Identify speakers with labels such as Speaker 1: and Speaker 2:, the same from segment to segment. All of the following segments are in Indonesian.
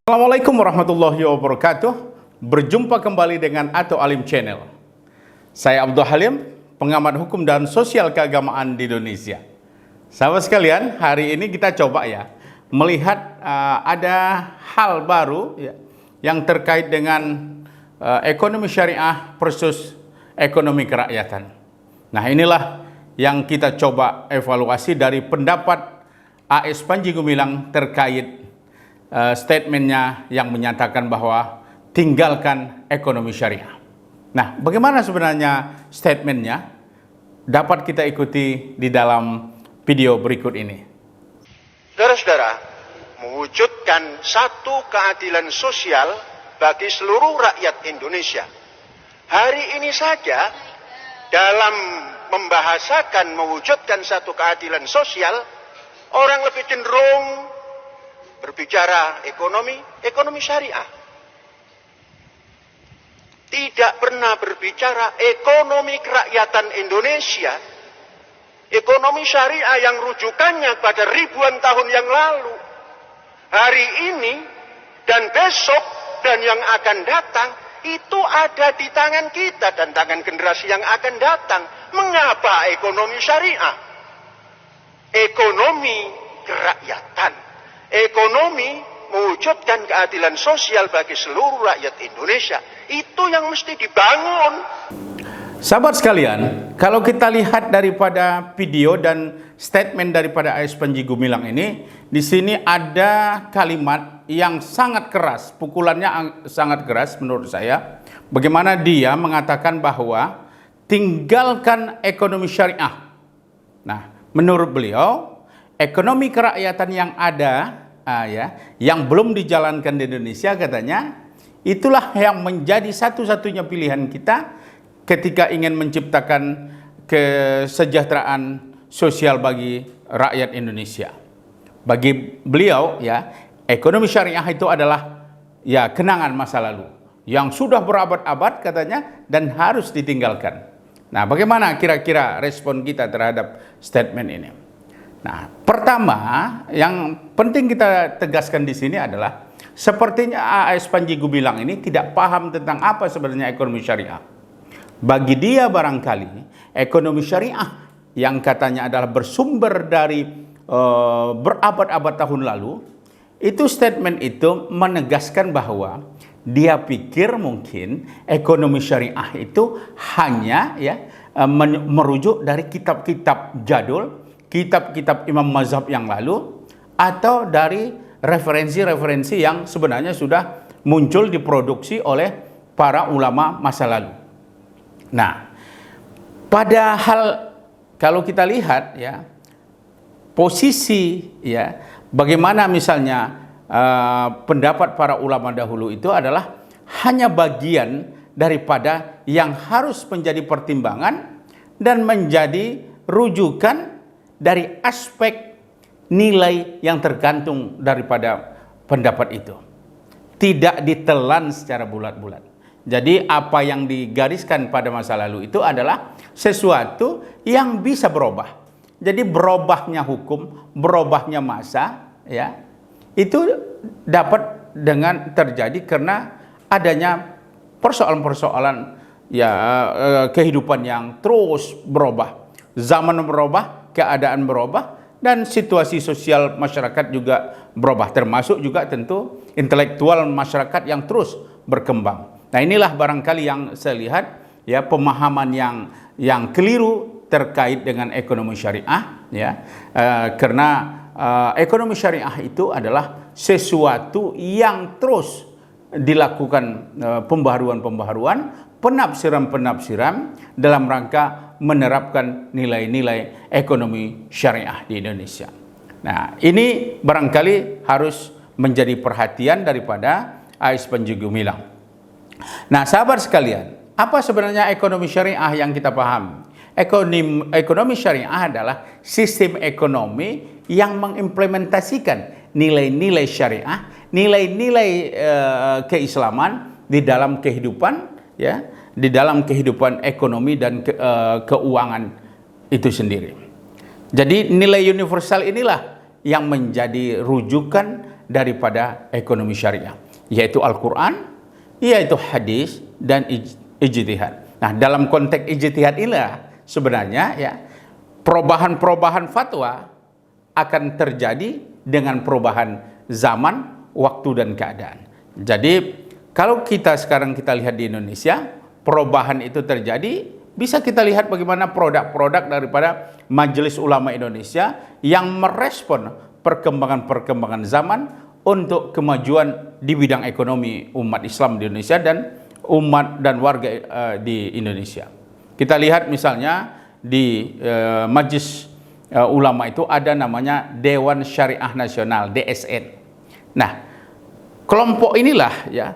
Speaker 1: Assalamualaikum warahmatullahi wabarakatuh. Berjumpa kembali dengan Ato Alim Channel. Saya Abdul Halim, pengamat hukum dan sosial keagamaan di Indonesia. Sahabat sekalian, hari ini kita coba melihat ada hal baru yang terkait dengan ekonomi syariah versus ekonomi kerakyatan. Nah, inilah yang kita coba evaluasi dari pendapat AS Panji Gumilang terkait statementnya yang menyatakan bahwa tinggalkan ekonomi syariah. Nah, bagaimana sebenarnya statementnya? Dapat kita ikuti di dalam video berikut ini.
Speaker 2: Saudara-saudara, mewujudkan satu keadilan sosial bagi seluruh rakyat Indonesia. Hari ini saja dalam membahasakan mewujudkan satu keadilan sosial, orang lebih cenderung berbicara ekonomi syariah. Tidak pernah berbicara ekonomi kerakyatan Indonesia, ekonomi syariah yang rujukannya pada ribuan tahun yang lalu. Hari ini dan besok dan yang akan datang itu ada di tangan kita dan tangan generasi yang akan datang. Mengapa ekonomi syariah? Ekonomi kerakyatan. Ekonomi mewujudkan keadilan sosial bagi seluruh rakyat Indonesia. Itu yang mesti dibangun.
Speaker 1: Sahabat sekalian, kalau kita lihat daripada video dan statement daripada AS Panji Gumilang ini, di sini ada kalimat yang sangat keras, pukulannya sangat keras menurut saya. Bagaimana dia mengatakan bahwa tinggalkan ekonomi syariah. Nah, menurut beliau, ekonomi kerakyatan yang ada, yang belum dijalankan di Indonesia katanya, itulah yang menjadi satu-satunya pilihan kita ketika ingin menciptakan kesejahteraan sosial bagi rakyat Indonesia. Bagi beliau, ekonomi syariah itu adalah kenangan masa lalu yang sudah berabad-abad katanya dan harus ditinggalkan. Nah, bagaimana kira-kira respon kita terhadap statement ini? Nah, pertama yang penting kita tegaskan di sini adalah sepertinya AS Panji Gumilang ini tidak paham tentang apa sebenarnya ekonomi syariah. Bagi dia barangkali ekonomi syariah yang katanya adalah bersumber dari berabad-abad tahun lalu, itu statement itu menegaskan bahwa dia pikir mungkin ekonomi syariah itu hanya merujuk dari kitab-kitab jadul, kitab-kitab imam mazhab yang lalu, atau dari referensi-referensi yang sebenarnya sudah muncul diproduksi oleh para ulama masa lalu. Nah, padahal kalau kita lihat posisi bagaimana misalnya pendapat para ulama dahulu itu adalah hanya bagian daripada yang harus menjadi pertimbangan dan menjadi rujukan dari aspek nilai yang tergantung daripada pendapat itu. Tidak ditelan secara bulat-bulat. Jadi apa yang digariskan pada masa lalu itu adalah sesuatu yang bisa berubah. Jadi berubahnya hukum, berubahnya masa, itu dapat dengan terjadi karena adanya persoalan-persoalan kehidupan yang terus berubah. Zaman berubah, keadaan berubah, dan situasi sosial masyarakat juga berubah, termasuk juga tentu intelektual masyarakat yang terus berkembang. Nah, inilah barangkali yang saya lihat pemahaman yang keliru terkait dengan ekonomi syariah, karena ekonomi syariah itu adalah sesuatu yang terus dilakukan pembaharuan-pembaharuan, penafsiran-penafsiran dalam rangka menerapkan nilai-nilai ekonomi syariah di Indonesia. Nah, ini barangkali harus menjadi perhatian daripada AS Panji Gumilang. Nah, sahabat sekalian, apa sebenarnya ekonomi syariah yang kita paham? Ekonomi syariah adalah sistem ekonomi yang mengimplementasikan nilai-nilai syariah, nilai-nilai keislaman di dalam kehidupan, di dalam kehidupan ekonomi dan keuangan itu sendiri. Jadi nilai universal inilah yang menjadi rujukan daripada ekonomi syariah, yaitu Al-Quran, yaitu hadis dan ijtihad. Nah, dalam konteks ijtihad inilah sebenarnya ya perubahan-perubahan fatwa akan terjadi dengan perubahan zaman, waktu dan keadaan. Jadi kalau sekarang kita lihat di Indonesia, perubahan itu terjadi, bisa kita lihat bagaimana produk-produk daripada Majelis Ulama Indonesia yang merespon perkembangan-perkembangan zaman untuk kemajuan di bidang ekonomi umat Islam di Indonesia dan umat dan warga di Indonesia. Kita lihat misalnya di Majelis Ulama itu ada namanya Dewan Syariah Nasional, DSN. Nah, kelompok inilah ya,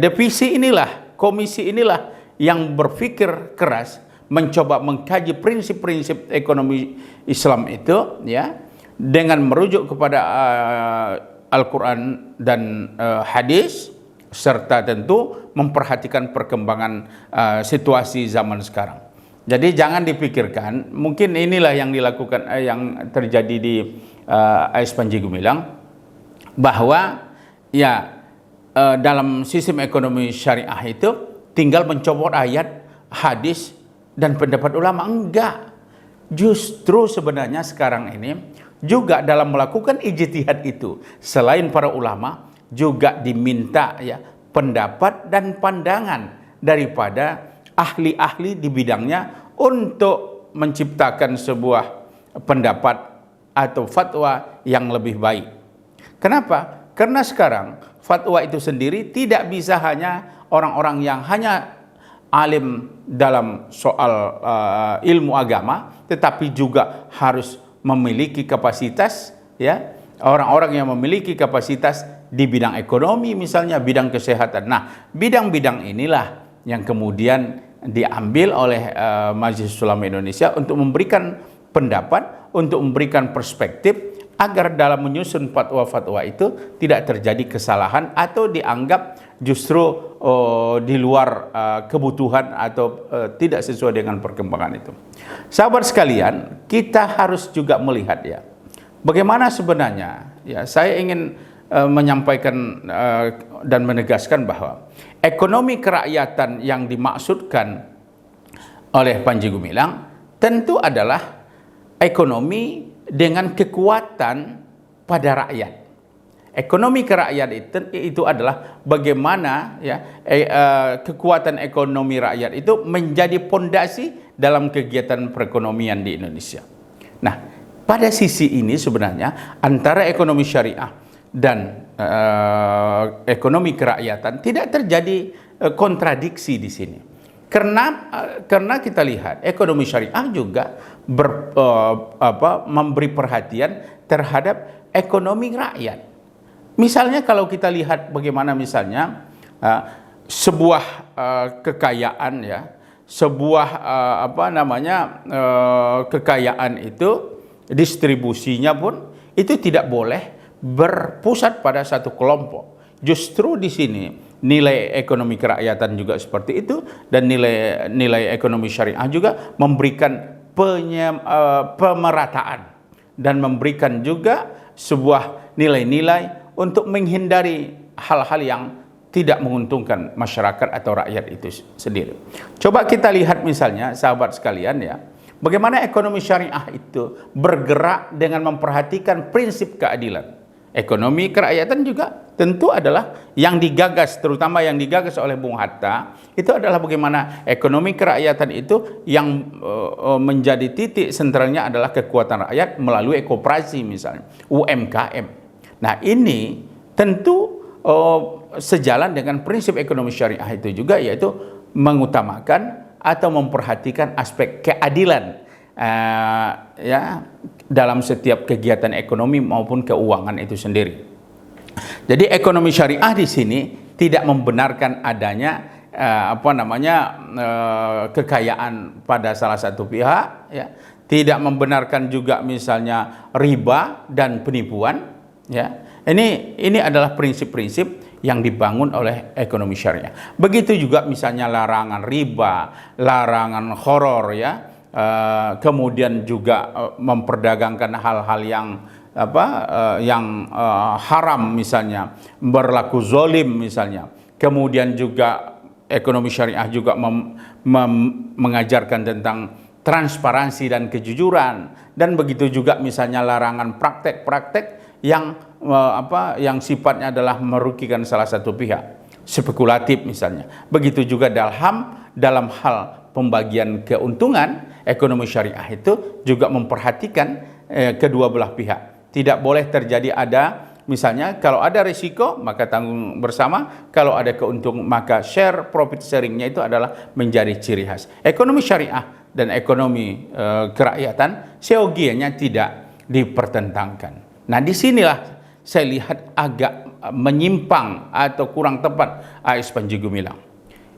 Speaker 1: divisi inilah, komisi inilah yang berpikir keras mencoba mengkaji prinsip-prinsip ekonomi Islam itu ya dengan merujuk kepada Al-Quran dan hadis, serta tentu memperhatikan perkembangan situasi zaman sekarang. Jadi jangan dipikirkan, mungkin inilah yang dilakukan, yang terjadi di AS Panji Gumilang, bahwa ya dalam sistem ekonomi syariah itu tinggal mencopot ayat, hadis, dan pendapat ulama. Enggak. Justru sebenarnya sekarang ini juga dalam melakukan ijtihad itu, selain para ulama, juga diminta ya pendapat dan pandangan daripada ahli-ahli di bidangnya untuk menciptakan sebuah pendapat atau fatwa yang lebih baik. Kenapa? Karena sekarang fatwa itu sendiri tidak bisa hanya orang-orang yang hanya alim dalam soal ilmu agama, tetapi juga harus memiliki kapasitas ya, orang-orang yang memiliki kapasitas di bidang ekonomi misalnya, bidang kesehatan. Nah, bidang-bidang inilah yang kemudian diambil oleh Majelis Ulama Indonesia untuk memberikan pendapat, untuk memberikan perspektif agar dalam menyusun fatwa-fatwa itu tidak terjadi kesalahan atau dianggap justru di luar kebutuhan atau tidak sesuai dengan perkembangan itu. Sahabat sekalian, kita harus juga melihat ya bagaimana sebenarnya ya, saya ingin menyampaikan dan menegaskan bahwa ekonomi kerakyatan yang dimaksudkan oleh Panji Gumilang tentu adalah ekonomi dengan kekuatan pada rakyat. Ekonomi kerakyat itu adalah bagaimana ya kekuatan ekonomi rakyat itu menjadi pondasi dalam kegiatan perekonomian di Indonesia. Nah, pada sisi ini sebenarnya antara ekonomi syariah dan ekonomi kerakyatan tidak terjadi kontradiksi di sini. Karena kita lihat ekonomi syariah juga memberi perhatian terhadap ekonomi rakyat. Misalnya kalau kita lihat bagaimana misalnya sebuah kekayaan ya, sebuah kekayaan itu distribusinya pun itu tidak boleh berpusat pada satu kelompok. Justru di sini nilai ekonomi kerakyatan juga seperti itu, dan nilai ekonomi syariah juga memberikan pemerataan dan memberikan juga sebuah nilai-nilai untuk menghindari hal-hal yang tidak menguntungkan masyarakat atau rakyat itu sendiri. Coba kita lihat misalnya sahabat sekalian ya, bagaimana ekonomi syariah itu bergerak dengan memperhatikan prinsip keadilan. Ekonomi kerakyatan juga tentu adalah yang digagas, terutama yang digagas oleh Bung Hatta, itu adalah bagaimana ekonomi kerakyatan itu yang menjadi titik sentralnya adalah kekuatan rakyat melalui koperasi misalnya, UMKM. Nah, ini tentu sejalan dengan prinsip ekonomi syariah itu juga, yaitu mengutamakan atau memperhatikan aspek keadilan ya dalam setiap kegiatan ekonomi maupun keuangan itu sendiri. Jadi ekonomi syariah di sini tidak membenarkan adanya kekayaan pada salah satu pihak ya, tidak membenarkan juga misalnya riba dan penipuan ya. Ini adalah prinsip-prinsip yang dibangun oleh ekonomi syariah. Begitu juga misalnya larangan riba, larangan horor ya, kemudian juga memperdagangkan hal-hal yang haram misalnya, berlaku zolim misalnya. Kemudian juga ekonomi syariah juga mengajarkan tentang transparansi dan kejujuran, dan begitu juga misalnya larangan praktek-praktek yang sifatnya adalah merugikan salah satu pihak, spekulatif misalnya. Begitu juga dalam hal pembagian keuntungan, ekonomi syariah itu juga memperhatikan kedua belah pihak. Tidak boleh terjadi misalnya kalau ada risiko maka tanggung bersama, kalau ada keuntungan maka profit sharingnya itu adalah menjadi ciri khas. Ekonomi syariah dan ekonomi kerakyatan seyogianya tidak dipertentangkan. Nah, disinilah saya lihat agak menyimpang atau kurang tepat AS Panji Gumilang.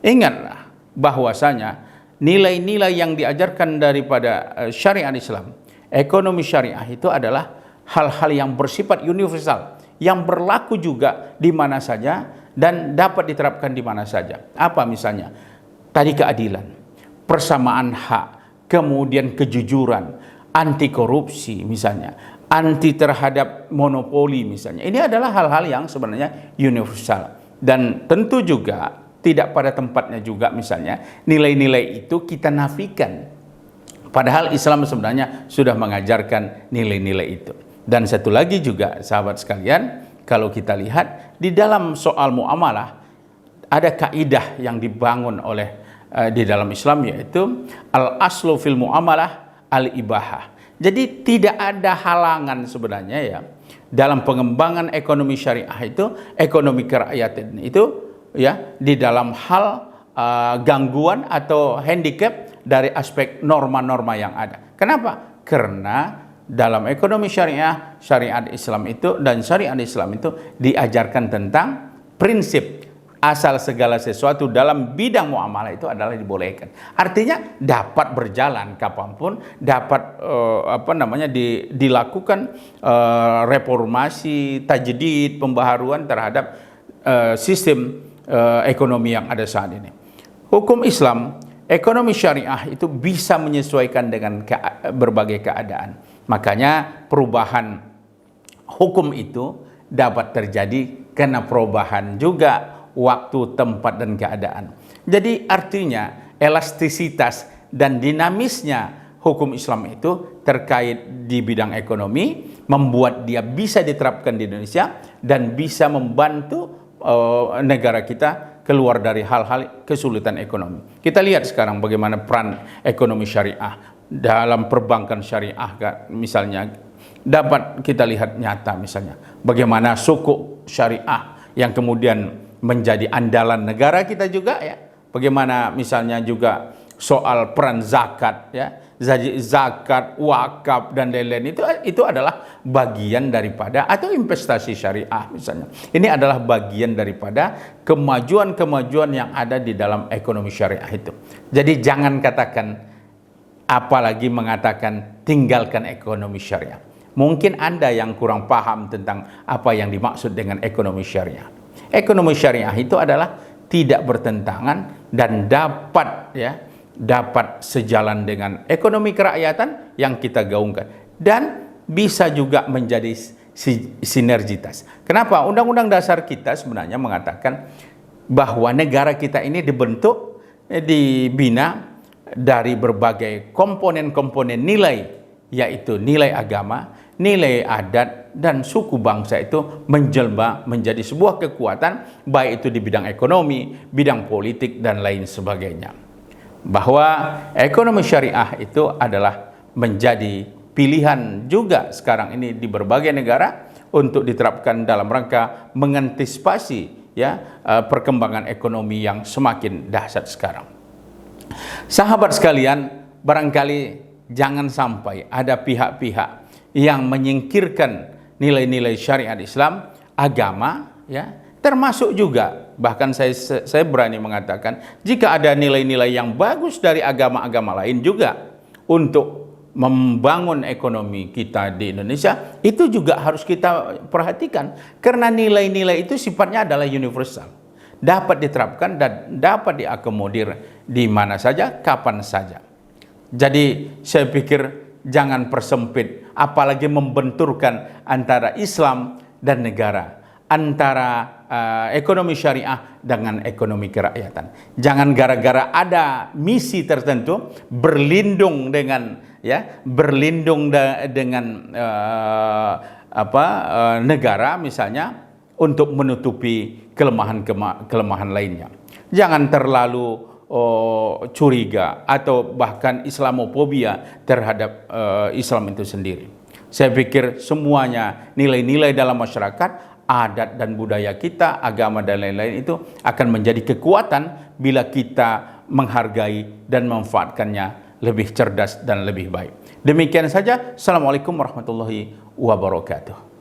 Speaker 1: Ingatlah bahwasanya nilai-nilai yang diajarkan daripada syariat Islam, ekonomi syariah itu adalah hal-hal yang bersifat universal, yang berlaku juga di mana saja dan dapat diterapkan di mana saja. Apa misalnya? Tadi keadilan, persamaan hak, kemudian kejujuran, anti korupsi misalnya, anti terhadap monopoli misalnya. Ini adalah hal-hal yang sebenarnya universal. Dan tentu juga tidak pada tempatnya juga misalnya nilai-nilai itu kita nafikan. Padahal Islam sebenarnya sudah mengajarkan nilai-nilai itu. Dan satu lagi juga sahabat sekalian, kalau kita lihat di dalam soal muamalah ada kaidah yang dibangun oleh di dalam Islam, yaitu al-aslu fil muamalah al-ibahah. Jadi tidak ada halangan sebenarnya ya dalam pengembangan ekonomi syariah itu, ekonomi kerakyatan itu ya, di dalam hal gangguan atau handicap dari aspek norma-norma yang ada. Kenapa? Karena dalam ekonomi syariah, syariat Islam itu dan syariat Islam itu diajarkan tentang prinsip asal segala sesuatu dalam bidang muamalah itu adalah dibolehkan. Artinya dapat berjalan kapanpun, dapat dilakukan reformasi, tajdid, pembaharuan terhadap sistem ekonomi yang ada saat ini. Hukum Islam, ekonomi syariah itu bisa menyesuaikan dengan berbagai keadaan. Makanya perubahan hukum itu dapat terjadi karena perubahan juga waktu, tempat, dan keadaan. Jadi artinya elastisitas dan dinamisnya hukum Islam itu terkait di bidang ekonomi membuat dia bisa diterapkan di Indonesia dan bisa membantu negara kita keluar dari hal-hal kesulitan ekonomi. Kita lihat sekarang bagaimana peran ekonomi syariah dalam perbankan syariah misalnya, dapat kita lihat nyata misalnya bagaimana suku syariah yang kemudian menjadi andalan negara kita juga ya. Bagaimana misalnya juga soal peran zakat ya, zakat, wakaf dan lain-lain itu adalah bagian daripada atau investasi syariah misalnya. Ini adalah bagian daripada kemajuan-kemajuan yang ada di dalam ekonomi syariah itu. Jadi jangan katakan, apalagi mengatakan tinggalkan ekonomi syariah. Mungkin Anda yang kurang paham tentang apa yang dimaksud dengan ekonomi syariah. Ekonomi syariah itu adalah tidak bertentangan dan dapat sejalan dengan ekonomi kerakyatan yang kita gaungkan, dan bisa juga menjadi sinergitas. Kenapa? Undang-undang dasar kita sebenarnya mengatakan bahwa negara kita ini dibina dari berbagai komponen-komponen nilai, yaitu nilai agama, nilai adat, dan suku bangsa itu menjelma menjadi sebuah kekuatan, baik itu di bidang ekonomi, bidang politik, dan lain sebagainya. Bahwa ekonomi syariah itu adalah menjadi pilihan juga sekarang ini di berbagai negara untuk diterapkan dalam rangka mengantisipasi perkembangan ekonomi yang semakin dahsyat sekarang. Sahabat sekalian, barangkali jangan sampai ada pihak-pihak yang menyingkirkan nilai-nilai syariat Islam, agama, termasuk juga bahkan saya berani mengatakan jika ada nilai-nilai yang bagus dari agama-agama lain juga untuk membangun ekonomi kita di Indonesia, itu juga harus kita perhatikan karena nilai-nilai itu sifatnya adalah universal, dapat diterapkan dan dapat diakomodir di mana saja, kapan saja. Jadi saya pikir jangan persempit, apalagi membenturkan antara Islam dan negara, antara ekonomi syariah dengan ekonomi kerakyatan. Jangan gara-gara ada misi tertentu berlindung dengan negara misalnya untuk menutupi kelemahan lainnya. Jangan terlalu curiga atau bahkan Islamofobia terhadap Islam itu sendiri. Saya pikir semuanya nilai-nilai dalam masyarakat, adat dan budaya kita, agama dan lain-lain itu akan menjadi kekuatan bila kita menghargai dan memanfaatkannya lebih cerdas dan lebih baik. Demikian saja. Assalamualaikum warahmatullahi wabarakatuh.